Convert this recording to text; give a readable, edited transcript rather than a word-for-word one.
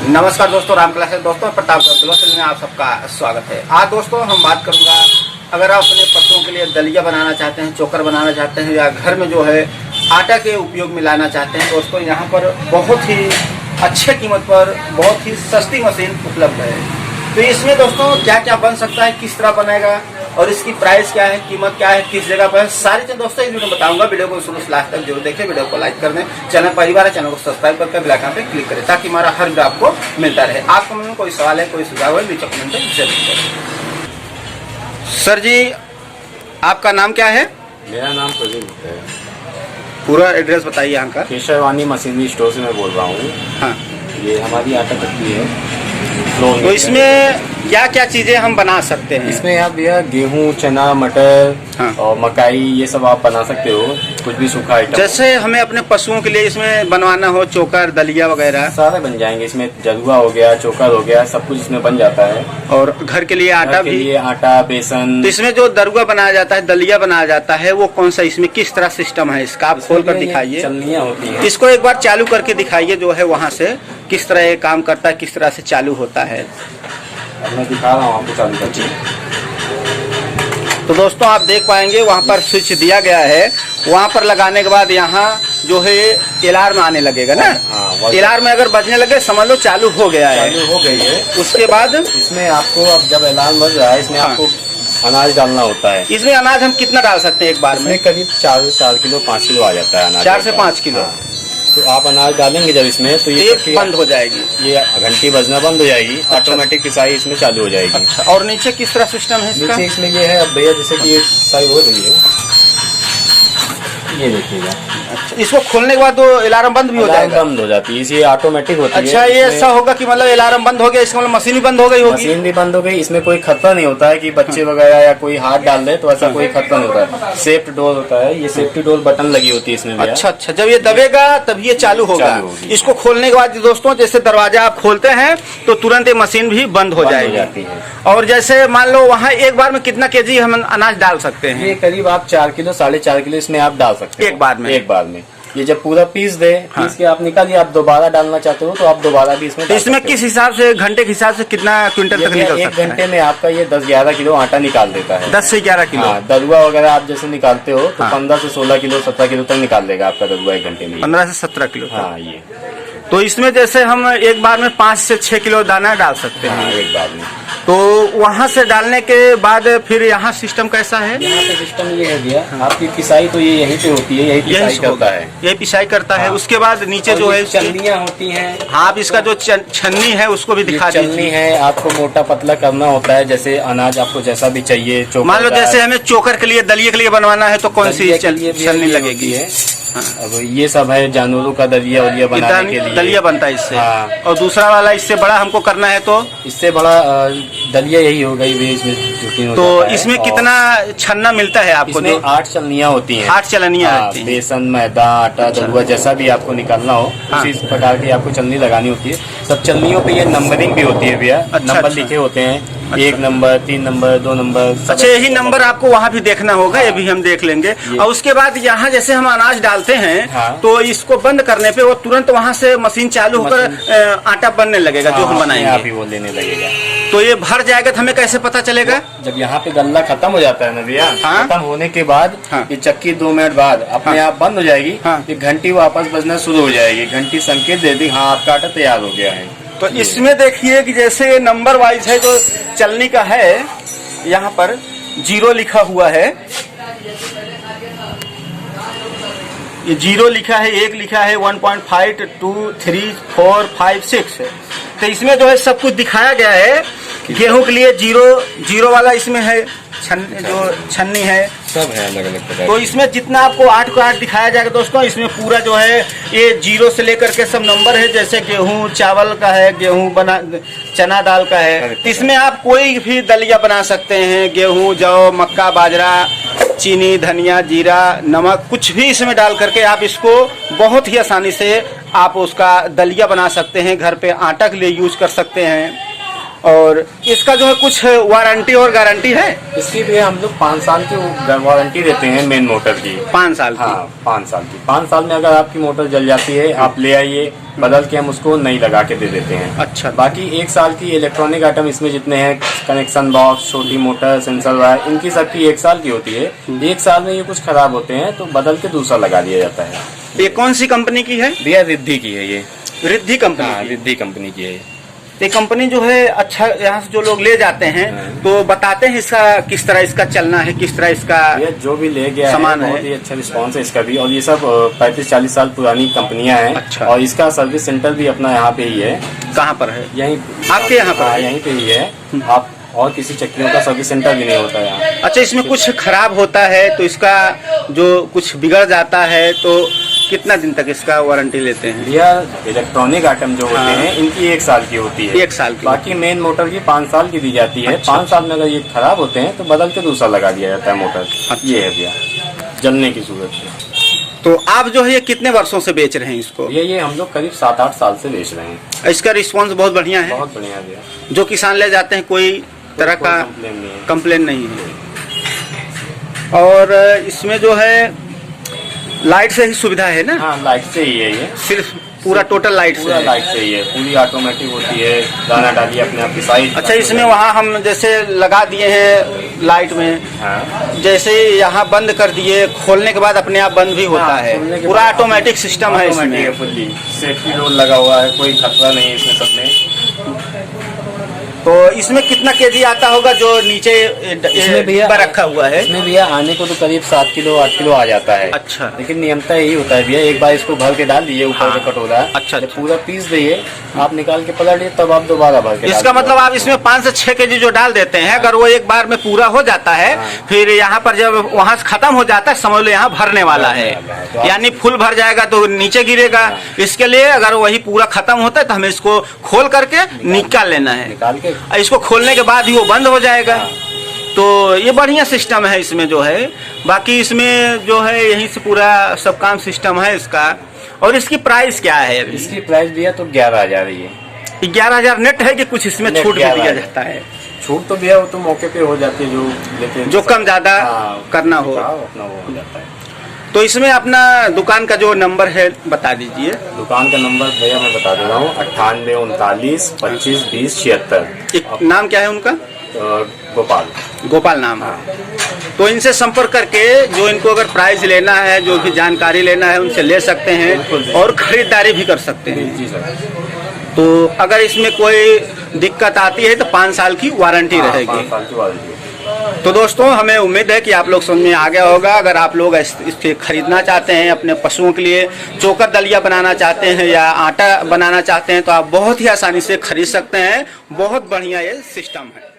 नमस्कार दोस्तों, राम क्लास दोस्तों, प्रतापगढ़ में आप सबका स्वागत है। आज दोस्तों हम बात करूंगा, अगर आप अपने पशुओं के लिए दलिया बनाना चाहते हैं, चोकर बनाना चाहते हैं या घर में जो है आटा के उपयोग में लाना चाहते हैं दोस्तों, यहाँ पर बहुत ही अच्छे कीमत पर बहुत ही सस्ती मशीन उपलब्ध है। तो इसमें दोस्तों क्या क्या बन सकता है, किस तरह बनेगा और इसकी प्राइस क्या है, कीमत क्या है, किस जगह पर है, सारी चीज़ दोस्तों इस वीडियो में बताऊंगा। वीडियो को शुरू से लास्ट तक जरूर देखें, वीडियो को लाइक कर दें, चैनल पहली बार है चैनल को सब्सक्राइब करके बेल आइकन पे क्लिक करें ताकि हमारा हर वीडियो आपको मिलता रहे। आपको में कोई सवाल है, कोई सुझाव है, नीचे कमेंट में जरूर करें। सर जी, आपका नाम क्या है? मेरा नाम प्रदीप है। पूरा एड्रेस बताइए यहाँ का। केशवानी मशीनरी स्टोर से मैं बोल रहा हूँ। हाँ, ये हमारी आटा चक्की है। तो इसमें क्या क्या चीजें हम बना सकते हैं? इसमें आप भैया गेहूँ, चना, मटर हाँ। और मकाई ये सब आप बना सकते हो, कुछ भी सूखा आइटम। जैसे हमें अपने पशुओं के लिए इसमें बनवाना हो, चोकर, दलिया वगैरह सारे बन जाएंगे। इसमें जलुआ हो गया, चोकर हो गया, सब कुछ इसमें बन जाता है। और घर के लिए आटा भी, लिए आटा, बेसन। तो इसमें जो दरुआ बनाया जाता है, दलिया बनाया जाता है, वो कौन सा, इसमें किस तरह सिस्टम है इसका? आप खोल कर दिखाइए। चलनियाँ होती है, इसको एक बार चालू करके दिखाइए, जो है वहाँ से किस तरह ये काम करता है, किस तरह से चालू होता है। मैं दिखा रहा हूँ आपको चालू करके। तो दोस्तों आप देख पाएंगे वहाँ पर स्विच दिया गया है, वहाँ पर लगाने के बाद यहाँ जो है अलार्म आने लगेगा ना। हाँ, अलार्म में अगर बजने लगे समझ लो चालू हो गया है। चालू हो गई है। उसके बाद इसमें आपको, अब जब अलार्म बज रहा है, इसमें हाँ। आपको अनाज डालना होता है। इसमें अनाज हम कितना डाल सकते हैं एक बार में? करीब 4 किलो 5 किलो आ जाता है अनाज। 4 से 5 किलो। हाँ। तो आप अनाज डालेंगे जब इसमें, तो ये बंद हो जाएगी, ये घंटी बजना बंद हो जाएगी। ऑटोमेटिक पिसाई इसमें चालू हो जाएगी। अच्छा, और नीचे किस तरह सिस्टम है इसका? नीचे इसमें ये है, अब भैया जैसे कि ये पिसाई हो रही है, ये देखिएगा। अच्छा, इसको खोलने के बाद तो अलार्म बंद भी हो जाएगा? बंद हो जाती है, ये ऑटोमेटिक होती है। अच्छा, ये ऐसा होगा कि मतलब अलार्म बंद हो गया, इसका मतलब मशीन भी बंद हो गई होगी? मशीन भी बंद हो गई। इसमें कोई खतरा नहीं होता है कि बच्चे वगैरह या कोई हाथ डाल दे, तो ऐसा कोई खतरा नहीं होता है। सेफ्टी डोर होता है, ये सेफ्टी डोर बटन लगी होती है इसमें। अच्छा अच्छा, जब ये दबेगा तब ये चालू होगा। इसको खोलने के बाद दोस्तों, जैसे दरवाजा आप खोलते हैं तो तुरंत ये मशीन भी बंद हो जाएगी। और जैसे मान लो वहाँ एक बार में कितना केजी हम अनाज डाल सकते हैं? ये करीब आप 4 किलो 4.5 किलो इसमें आप डाल सकते हैं एक बार में। ये जब पूरा पीस दे, हाँ। पीस के आप निकालिए, आप दोबारा डालना चाहते हो तो आप दोबारा भी इसमें। तो इसमें किस हिसाब से, घंटे के हिसाब से कितना क्विंटल तक निकल सकता है? 1 घंटे में आपका ये 10-11 किलो आटा निकाल देता है। 10 से 11 किलो। हाँ, दरुआ वगैरह आप जैसे निकालते हो तो हाँ। 15 से 16 किलो 17 किलो तक निकाल देगा आपका दरुआ 1 घंटे में। 15 से 17 किलो। हाँ, ये तो इसमें जैसे हम एक बार में 5 से 6 किलो दाना डाल सकते हैं। हाँ, एक बार में। तो वहाँ से डालने के बाद फिर यहाँ सिस्टम कैसा है? यहाँ पे सिस्टम ये है भैया, आपकी पिसाई तो ये यहीं पे होती है, यही पिसाई करता है। यही पिसाई करता है। हाँ। उसके बाद नीचे जो है चलनियाँ होती हैं। हाँ, आप इसका जो छन्नी है उसको भी दिखा चलनी दीजिए। है, आपको मोटा पतला करना होता है, जैसे अनाज आपको जैसा भी चाहिए। मान लो जैसे हमें चोकर के लिए, दलिया के लिए बनवाना है तो कौन सी छलनी लगेगी? है। हाँ। अब ये सब है जानवरों का दलिया वलिया बनाने के लिए। दलिया बनता है इससे। हाँ। और दूसरा वाला इससे बड़ा हमको करना है तो इससे बड़ा दलिया यही होगा, इसमें तो इसमें कितना छन्ना मिलता है आपको? इसमें 8 चलनियाँ होती हैं। 8 चलनियाँ होती हैं। बेसन, मैदा, आटा, दलुआ जैसा भी आपको निकालना हो, उसी प्रकार की आपको चलनी लगानी होती है। सब चलनियों पे ये नंबरिंग भी होती है भैया। नंबर लिखे होते हैं, 1 नंबर, 3 नंबर, 2 नंबर। अच्छा, यही नंबर आपको वहाँ भी देखना होगा। ये भी हम देख लेंगे। और उसके बाद यहाँ जैसे हम अनाज डालते हैं, हाँ। तो इसको बंद करने पे वो तुरंत वहाँ से मशीन चालू होकर आटा बनने लगेगा, जो हम बनाएंगे। आप ही वो लेने लगेगा। तो ये भर जाएगा तो हमें कैसे पता चलेगा? जब यहाँ पे गल्ला खत्म हो जाता है ना भैया, हाँ? खत्म होने के बाद ये चक्की 2 मिनट बाद अपने आप बंद हो जाएगी। ये घंटी वापस बजना शुरू हो जाएगी। घंटी संकेत दे दी, हाँ आपका आटा तैयार हो गया है। तो इसमें देखिए कि जैसे ये नंबर वाइज है, जो चलनी का है, यहाँ पर 0 लिखा हुआ है, ये 0 लिखा है, 1 लिखा है, 1.5 2 3 4 5 6। तो इसमें जो है सब कुछ दिखाया गया है। गेहूं के लिए 0 वाला इसमें है, जो छन्नी है सब है अलग अलग प्रकार। तो इसमें जितना आपको 8 को 8 दिखाया जाएगा दोस्तों, इसमें पूरा जो है ये 0 से लेकर के सब नंबर है। जैसे गेहूं चावल का है, गेहूं बना, चना दाल का है। इसमें आप कोई भी दलिया बना सकते हैं, गेहूं, जौ, मक्का, बाजरा, चीनी, धनिया, जीरा, नमक, कुछ भी इसमें डाल करके आप इसको बहुत ही आसानी से आप उसका दलिया बना सकते हैं। घर पे आटा के लिए यूज कर सकते हैं। और इसका जो है कुछ वारंटी और गारंटी है? इसकी भी हम लोग 5 साल की वारंटी देते हैं मेन मोटर की। 5 साल की? हाँ 5 साल की। 5 साल में अगर आपकी मोटर जल जाती है आप ले आइए, बदल के हम उसको नई लगा के दे देते हैं। अच्छा। बाकी 1 साल की इलेक्ट्रॉनिक आइटम इसमें जितने हैं, कनेक्शन बॉक्स, छोटी मोटर, सेंसर वायर, इनकी सबकी 1 साल की होती है। 1 साल में ये कुछ खराब होते हैं तो बदल के दूसरा लगा दिया जाता है। ये कौन सी कंपनी की है? भैया रिद्धि की है ये। रिद्धि कंपनी? हाँ रिद्धि कंपनी की है ये कंपनी जो है। अच्छा, यहाँ से जो लोग ले जाते हैं तो बताते हैं इसका किस तरह इसका चलना है, किस तरह इसका ये जो भी ले गया सामान है, बहुत ही अच्छा रिस्पांस है इसका भी। और ये सब 35-40 साल पुरानी कंपनियां हैं। अच्छा। और इसका सर्विस सेंटर भी अपना यहाँ पे ही है। कहाँ पर है? यहीं आपके यहाँ पर? यहीं पे ही है। आप और किसी चक्रियों का सर्विस सेंटर भी नहीं होता है यहाँ। अच्छा, इसमें कुछ खराब होता है तो इसका जो कुछ बिगड़ जाता है तो कितना दिन तक इसका वारंटी लेते हैं? यह इलेक्ट्रॉनिक आइटम जो होते हैं इनकी 1 साल की होती है। 1 साल की? बाकी मेन मोटर की 5 साल की दी जाती है। अच्छा। 5 साल में अगर ये खराब होते हैं तो बदल के दूसरा लगा दिया जाता है मोटर। ये है भैया जलने की सूरत में। तो आप जो है ये कितने वर्षों से बेच रहे हैं इसको? ये हम लोग करीब 7-8 साल से बेच रहे हैं। इसका रिस्पांस बहुत बढ़िया है? बहुत बढ़िया भैया। जो किसान ले जाते हैं कोई तरह का कंप्लेन नहीं है? और इसमें जो है लाइट से ही सुविधा है ना? हाँ लाइट से ही है ये। सिर्फ पूरा टोटल लाइट से? लाइट से ही है, पूरी ऑटोमेटिक होती है। दाना डालिए अपने आप की साइज। अच्छा, इसमें वहाँ हम जैसे लगा दिए हैं लाइट में, हाँ। जैसे यहाँ बंद कर दिए, खोलने के बाद अपने आप बंद भी होता है? पूरा ऑटोमेटिक सिस्टम है इसमें? फुल्ली सेफ्टी रोल लगा हुआ है, कोई खतरा नहीं है इसमें सब में। तो इसमें कितना केजी आता होगा जो नीचे इसमें भैया रखा हुआ है? इसमें भैया आने को तो करीब 7 किलो 8 किलो आ जाता है। अच्छा। लेकिन नियमता यही होता है भैया, एक बार इसको भर के डाल दीजिए ऊपर से कटोरा। अच्छा। पूरा पीस दइए, आप निकाल के पलटिए, तब आप दोबारा भर के। इसका मतलब आप इसमें 5 से 6 केजी जो डाल देते हैं, अगर वो एक बार में पूरा हो जाता है, फिर यहाँ पर जब वहाँ से खत्म हो जाता है समझ लो यहाँ भरने वाला है, यानी फुल भर जाएगा तो नीचे गिरेगा। इसके लिए अगर वही पूरा खत्म होता है तो हमें इसको खोल करके निकाल लेना है। निकाल के इसको खोलने के बाद ही वो बंद हो जाएगा। तो ये बढ़िया सिस्टम है इसमें जो है। बाकी इसमें जो है यहीं से पूरा सब काम सिस्टम है इसका। और इसकी प्राइस क्या है अभी? इसकी प्राइस भैया तो 11,000 ही है। 11,000 नेट है कि कुछ इसमें छूट भी दिया जाता है? छूट तो भैया वो तो मौके पे हो जाती है, जो लेते हैं, जो कम ज्यादा करना हो अपना वो हो जाता है। तो इसमें अपना दुकान का जो नंबर है बता दीजिए। दुकान का नंबर भैया मैं बता दे रहा हूँ, 98 39 25 20 76। नाम क्या है उनका? गोपाल। गोपाल नाम है। तो इनसे संपर्क करके जो इनको अगर प्राइस लेना है, जो भी जानकारी लेना है, उनसे ले सकते हैं और खरीदारी भी कर सकते हैं। जी सर। तो अगर इसमें कोई दिक्कत आती है तो 5 साल की वारंटी रहेगी। 5 साल की वारंटी। तो दोस्तों हमें उम्मीद है कि आप लोग समझ में आ गया होगा। अगर आप लोग इससे खरीदना चाहते हैं, अपने पशुओं के लिए चोकर दलिया बनाना चाहते हैं या आटा बनाना चाहते हैं, तो आप बहुत ही आसानी से खरीद सकते हैं। बहुत बढ़िया ये सिस्टम है।